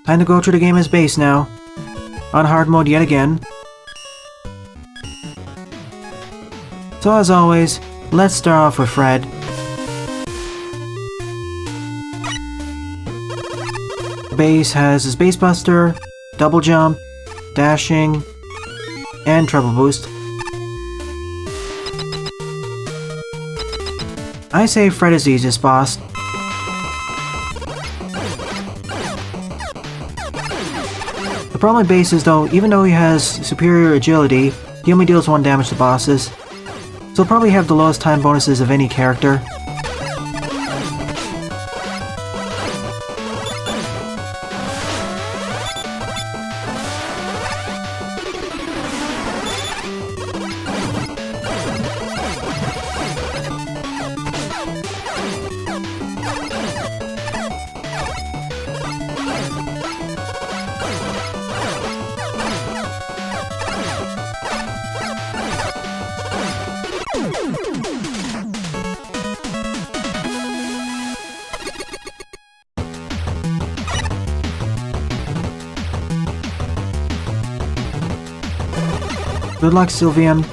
Time to go through the game as base now. On hard mode yet again. So as always, let's start off with Fred. Base has his Base Buster, Double Jump, Dashing, and Treble Boost. I say Fred is the easiest boss. The problem with Base is though, even though he has superior agility, he only deals 1 damage to bosses. So he'll probably have the lowest time bonuses of any character. Good luck, Sylvian.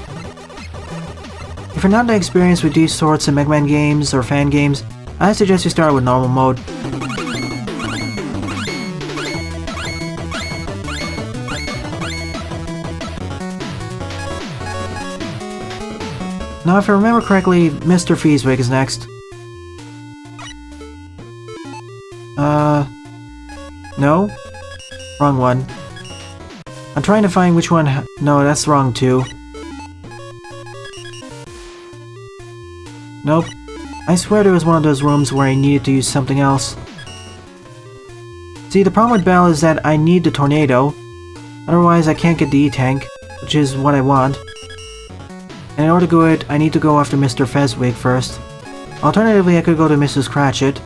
If you're not that experienced with these sorts of MaGMML games or fan games, I suggest you start with normal mode. Now if I remember correctly, Mr. Feeswig is next. No? Wrong one. I'm trying to find which one. No, that's wrong too. Nope. I swear there was one of those rooms where I needed to use something else. See, the problem with Bell is that I need the tornado. Otherwise, I can't get the E-Tank, which is what I want. And in order to do it, I need to go after Mr. Fezwig first. Alternatively, I could go to Mrs. Cratchit,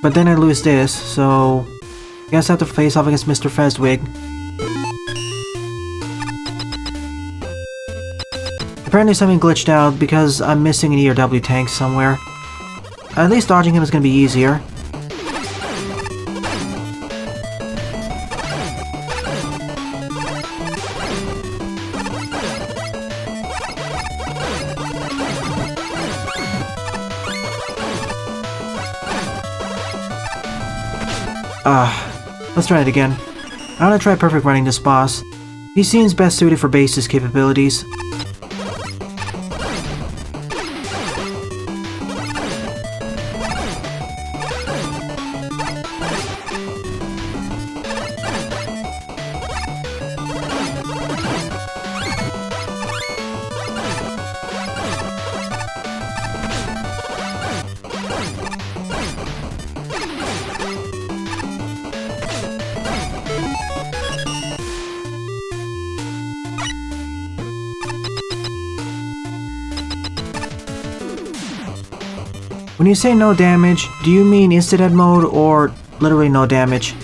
but then I'd lose this, so I guess I have to face off against Mr. Fezwig. Apparently something glitched out because I'm missing an E or W tank somewhere. At least dodging him is going to be easier. Let's try it again. I want to try perfect running this boss. He seems best suited for Base's capabilities. When you say no damage, do you mean instant mode or literally no damage?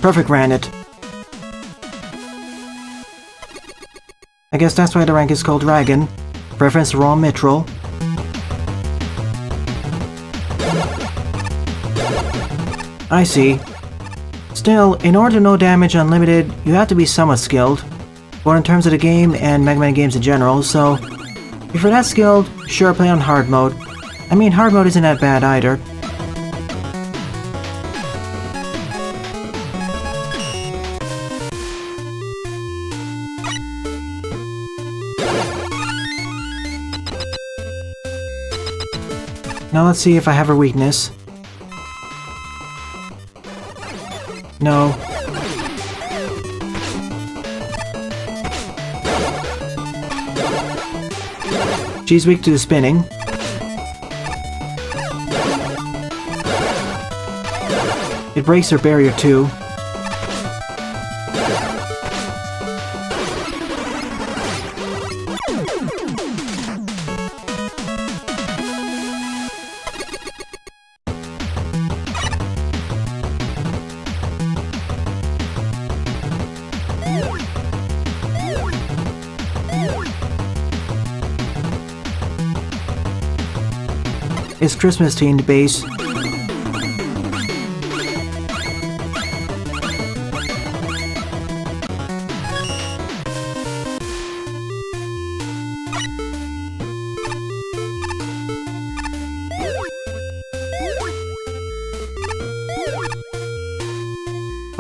Perfect ran it. I guess that's why the rank is called Dragon. Reference to Raw Mithril. I see. Still, in order to know damage unlimited, you have to be somewhat skilled. Both in terms of the game and MaGMML games in general, so if you're that skilled, sure, play on hard mode. I mean, hard mode isn't that bad either. Now let's see if I have a weakness. No. She's weak to the spinning. It breaks her barrier too. It's Christmas themed base.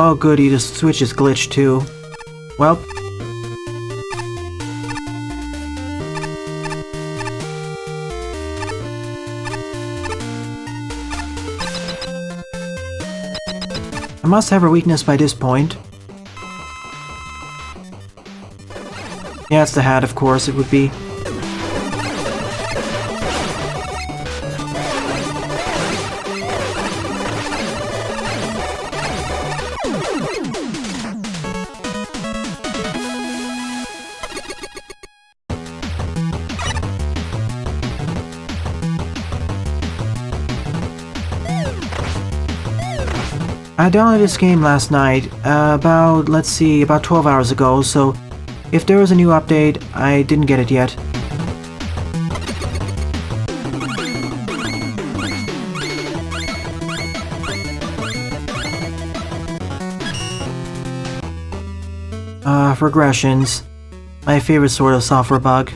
Oh goody, the switch is glitched too. Well. I must have her weakness by this point. Yeah, it's the hat, of course, it would be. I downloaded this game last night, about 12 hours ago, so if there was a new update, I didn't get it yet. Regressions. My favorite sort of software bug.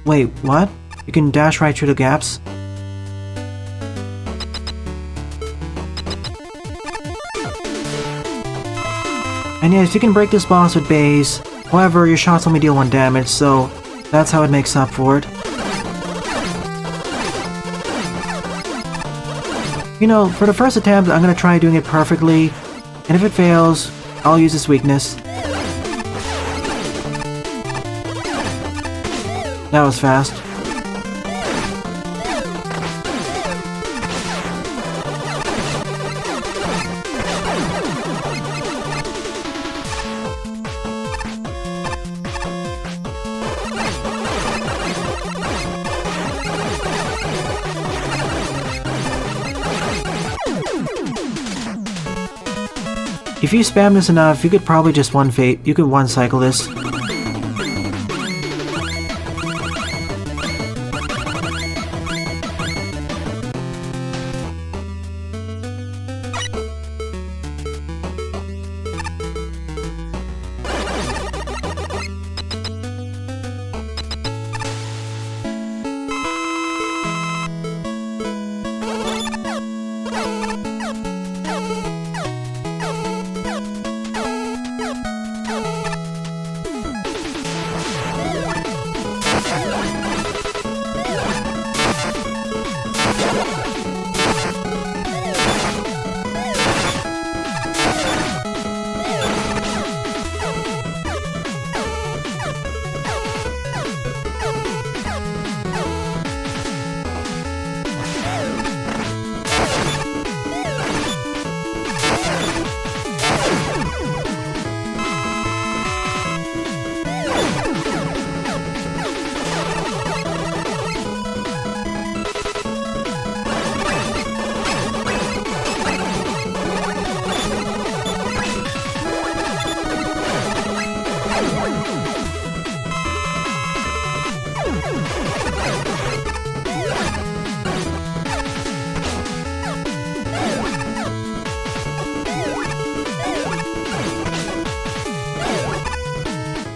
Wait, what? You can dash right through the gaps? And yes, you can break this boss with bass. However, your shots only deal 1 damage, so that's how it makes up for it. You know, for the first attempt, I'm gonna try doing it perfectly, and if it fails, I'll use this weakness. That was fast. If you spam this enough, you could probably just one-cycle this.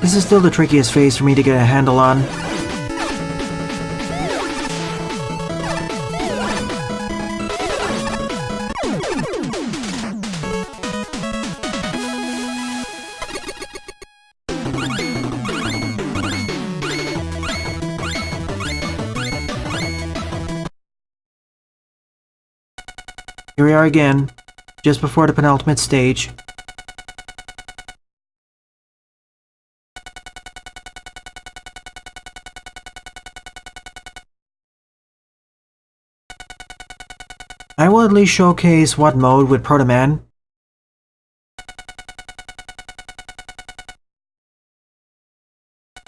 This is still the trickiest phase for me to get a handle on. Here we are again, just before the penultimate stage. I will at least showcase what mode with Proto Man.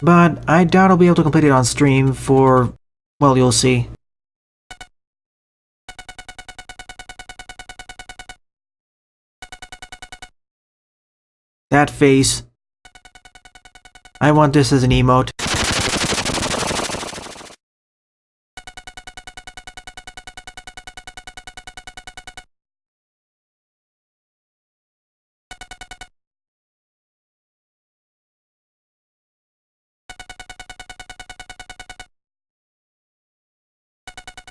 But I doubt I'll be able to complete it on stream for... well, you'll see. That face. I want this as an emote.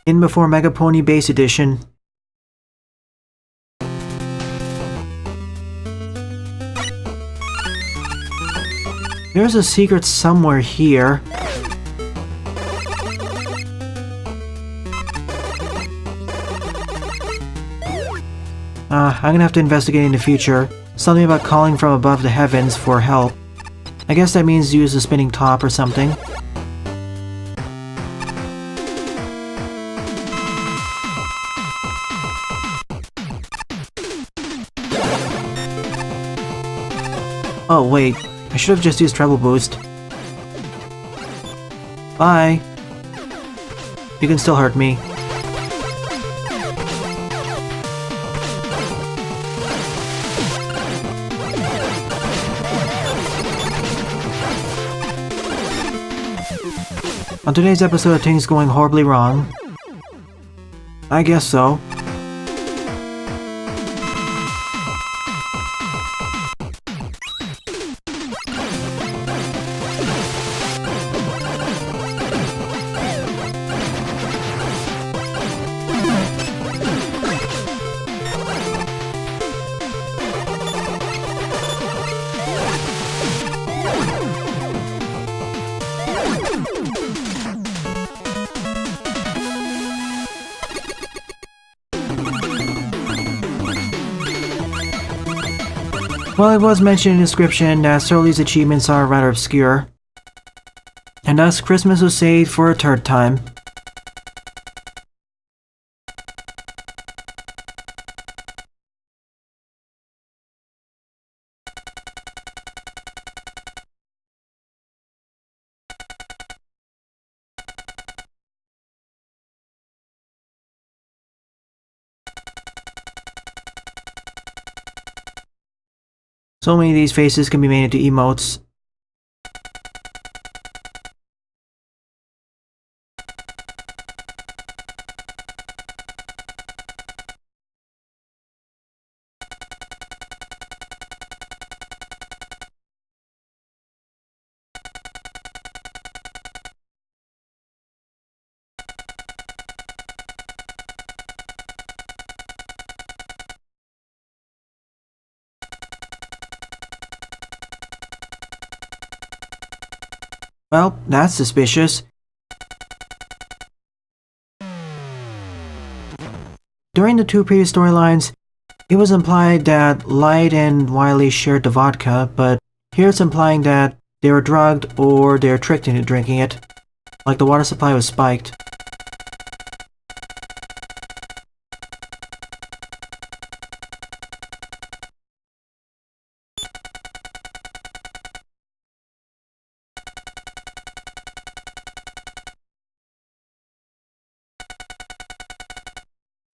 In before Mega Pony Base Edition. There's a secret somewhere here. I'm gonna have to investigate in the future. Something about calling from above the heavens for help. I guess that means use the spinning top or something. Oh wait, I should have just used treble boost. Bye! You can still hurt me. On today's episode of things going horribly wrong. I guess so. Well, it was mentioned in the description that Surly's achievements are rather obscure, and thus Christmas was saved for a third time. So many of these faces can be made into emotes. Well, that's suspicious. During the two previous storylines, it was implied that Light and Wily shared the vodka, but here it's implying that they were drugged or they were tricked into drinking it, like the water supply was spiked.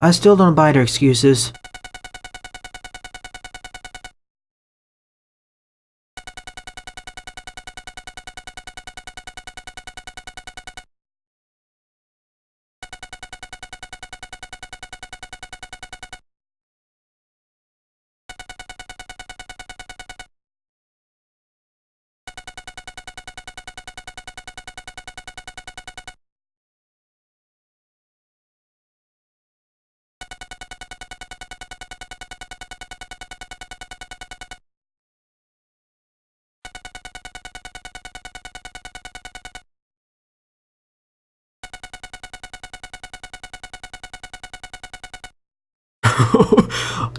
I still don't buy their excuses.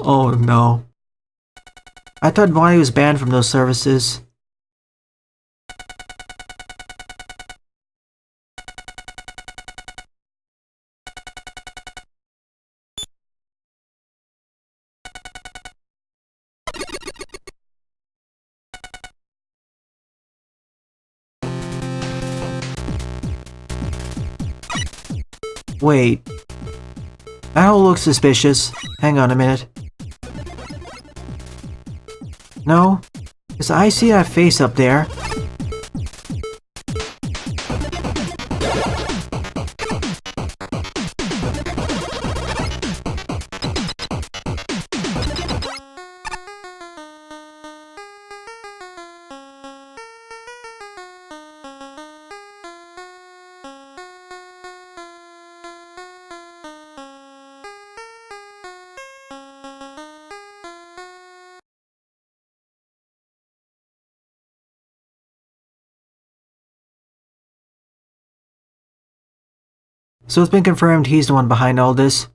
Oh no. I thought Wally was banned from those services. Wait. That hole looks suspicious. Hang on a minute. No? Because I see that face up there. So it's been confirmed he's the one behind all this.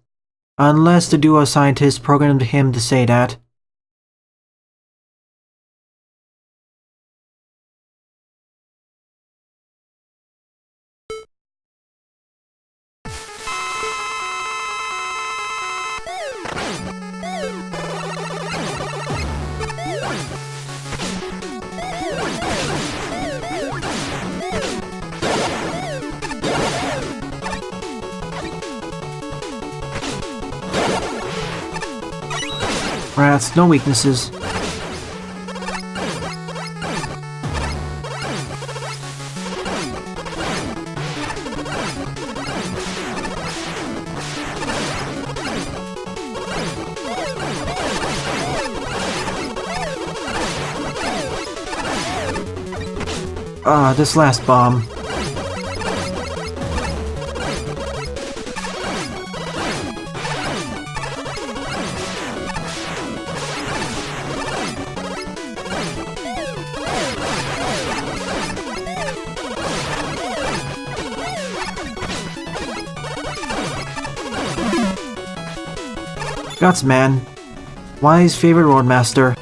Unless the duo scientists programmed him to say that. Rats, no weaknesses. This last bomb. Guts, man. Wise favorite roadmaster.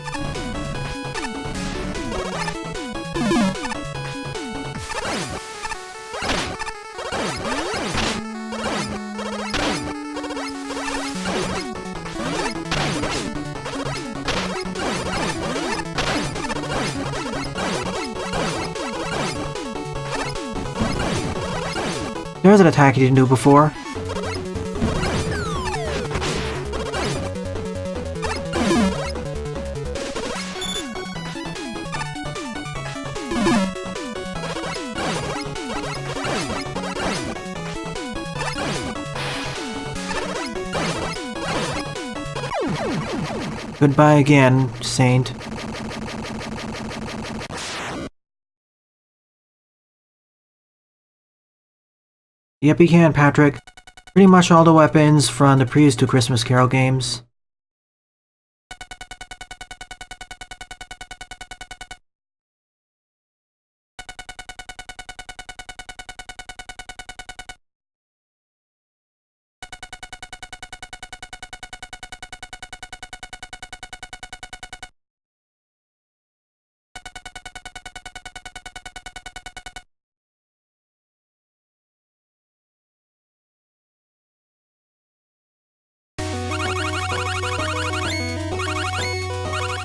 There's an attack he didn't do before. Goodbye again, Saint. Yep, you can, Patrick. Pretty much all the weapons from the previous two Christmas Carol games.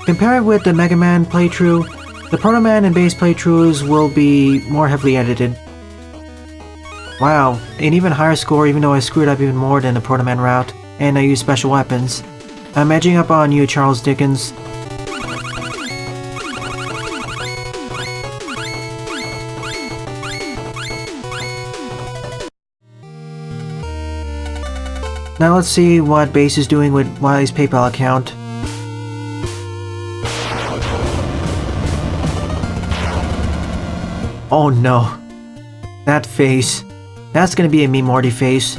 Compared with the Mega Man playthrough, the Proto Man and base playthroughs will be more heavily edited. Wow, an even higher score even though I screwed up even more than the Proto Man route, and I used special weapons. I'm edging up on you, Charles Dickens. Now let's see what Base is doing with Wily's PayPal account. Oh no. That face. That's gonna be a me Morty face.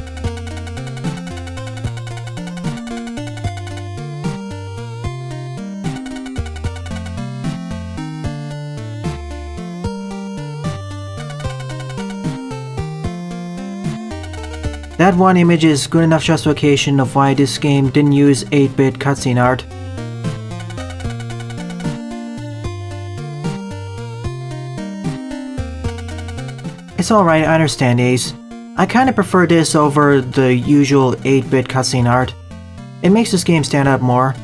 That one image is good enough justification of why this game didn't use 8-bit cutscene art. It's alright, I understand, Ace. I kinda prefer this over the usual 8-bit cutscene art. It makes this game stand out more.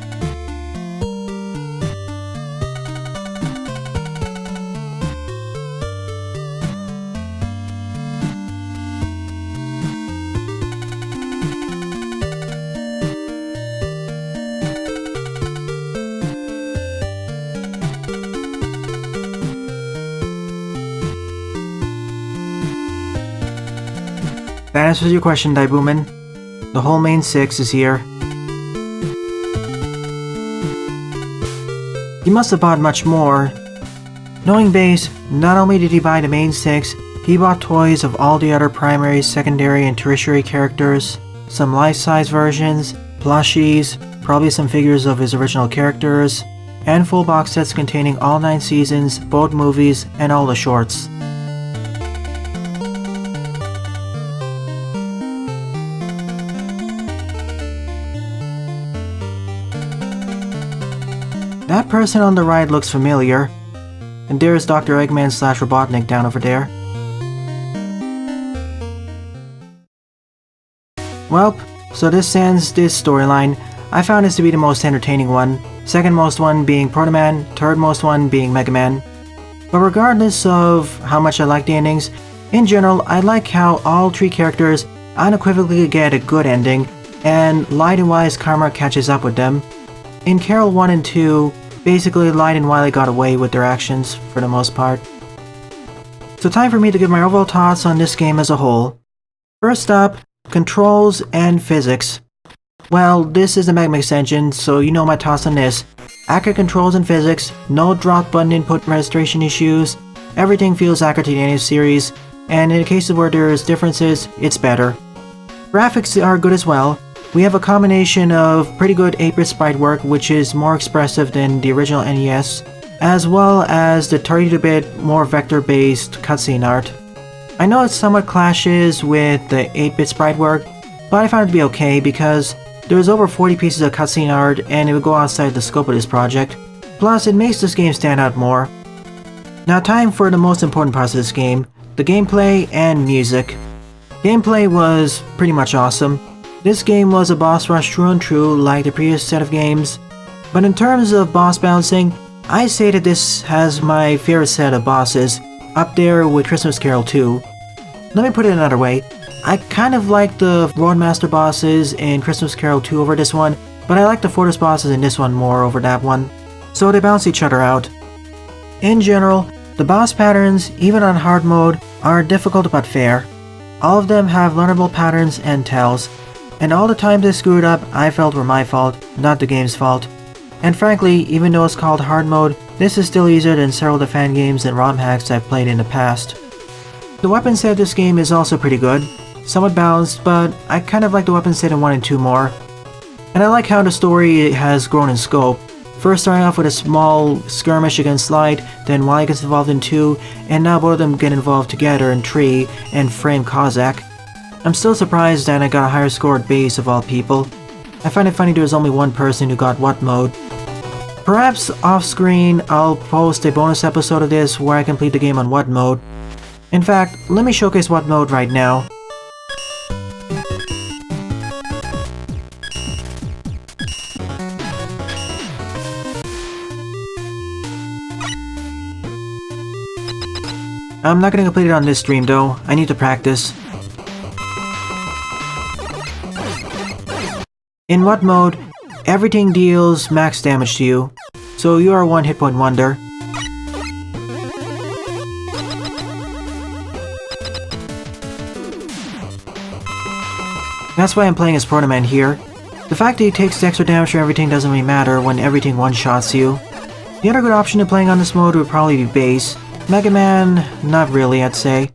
That answers your question, Daibuman. The whole main 6 is here. He must have bought much more. Knowing Base, not only did he buy the main 6, he bought toys of all the other primary, secondary, and tertiary characters, some life-size versions, plushies, probably some figures of his original characters, and full box sets containing all 9 seasons, both movies, and all the shorts. That person on the right looks familiar. And there's Dr. Eggman / Robotnik down over there. Welp, so this ends this storyline. I found this to be the most entertaining one. Second most one being Proto Man, third most one being Mega Man. But regardless of how much I like the endings, in general I like how all 3 characters unequivocally get a good ending, and Light and Wile's karma catches up with them. In Carol 1 and 2, basically Light and Wily got away with their actions for the most part. So time for me to give my overall thoughts on this game as a whole. First up, controls and physics. Well, this is the MaGMML extension, so you know my thoughts on this. Accurate controls and physics, no drop button input registration issues, everything feels accurate to the NES series, and in cases where there's differences, it's better. Graphics are good as well. We have a combination of pretty good 8-bit sprite work, which is more expressive than the original NES, as well as the 32-bit, more vector-based cutscene art. I know it somewhat clashes with the 8-bit sprite work, but I found it to be okay because there's over 40 pieces of cutscene art and it would go outside the scope of this project. Plus, it makes this game stand out more. Now time for the most important parts of this game, the gameplay and music. Gameplay was pretty much awesome. This game was a boss rush true and true like the previous set of games, but in terms of boss balancing, I say that this has my favorite set of bosses, up there with Christmas Carol 2. Let me put it another way, I kind of like the Roadmaster bosses in Christmas Carol 2 over this one, but I like the Fortress bosses in this one more over that one, so they balance each other out. In general, the boss patterns, even on hard mode, are difficult but fair. All of them have learnable patterns and tells. And all the times I screwed up, I felt were my fault, not the game's fault. And frankly, even though it's called hard mode, this is still easier than several of the fan games and ROM hacks I've played in the past. The weapon set of this game is also pretty good, somewhat balanced, but I kind of like the weapon set in 1 and 2 more. And I like how the story has grown in scope. First starting off with a small skirmish against Light, then Wily gets involved in 2, and now both of them get involved together in 3 and frame Kozak. I'm still surprised that I got a higher score at base of all people. I find it funny there was only one person who got what mode. Perhaps off screen I'll post a bonus episode of this where I complete the game on what mode. In fact, let me showcase what mode right now. I'm not gonna complete it on this stream though, I need to practice. In what mode, everything deals max damage to you, so you are a 1 hit point wonder. That's why I'm playing as Proto Man here. The fact that he takes the extra damage from everything doesn't really matter when everything one-shots you. The other good option to playing on this mode would probably be Base. Mega Man, not really, I'd say.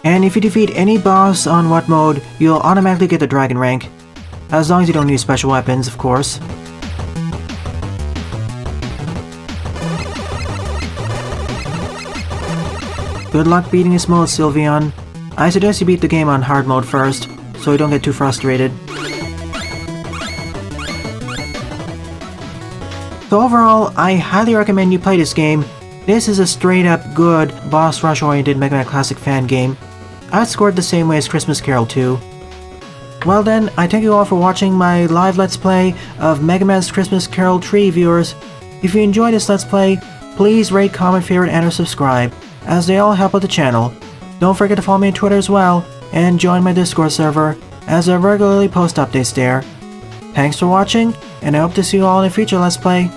And if you defeat any boss on what mode, you'll automatically get the dragon rank. As long as you don't use special weapons, of course. Good luck beating this mode, Sylveon. I suggest you beat the game on hard mode first, so you don't get too frustrated. So overall, I highly recommend you play this game. This is a straight up good, boss rush oriented Mega Man Classic fan game. I'd score it the same way as Christmas Carol 2. Well then, I thank you all for watching my live Let's Play of Mega Man's Christmas Carol 3, viewers. If you enjoyed this Let's Play, please rate, comment, favorite, and or subscribe, as they all help out the channel. Don't forget to follow me on Twitter as well, and join my Discord server, as I regularly post updates there. Thanks for watching, and I hope to see you all in a future Let's Play.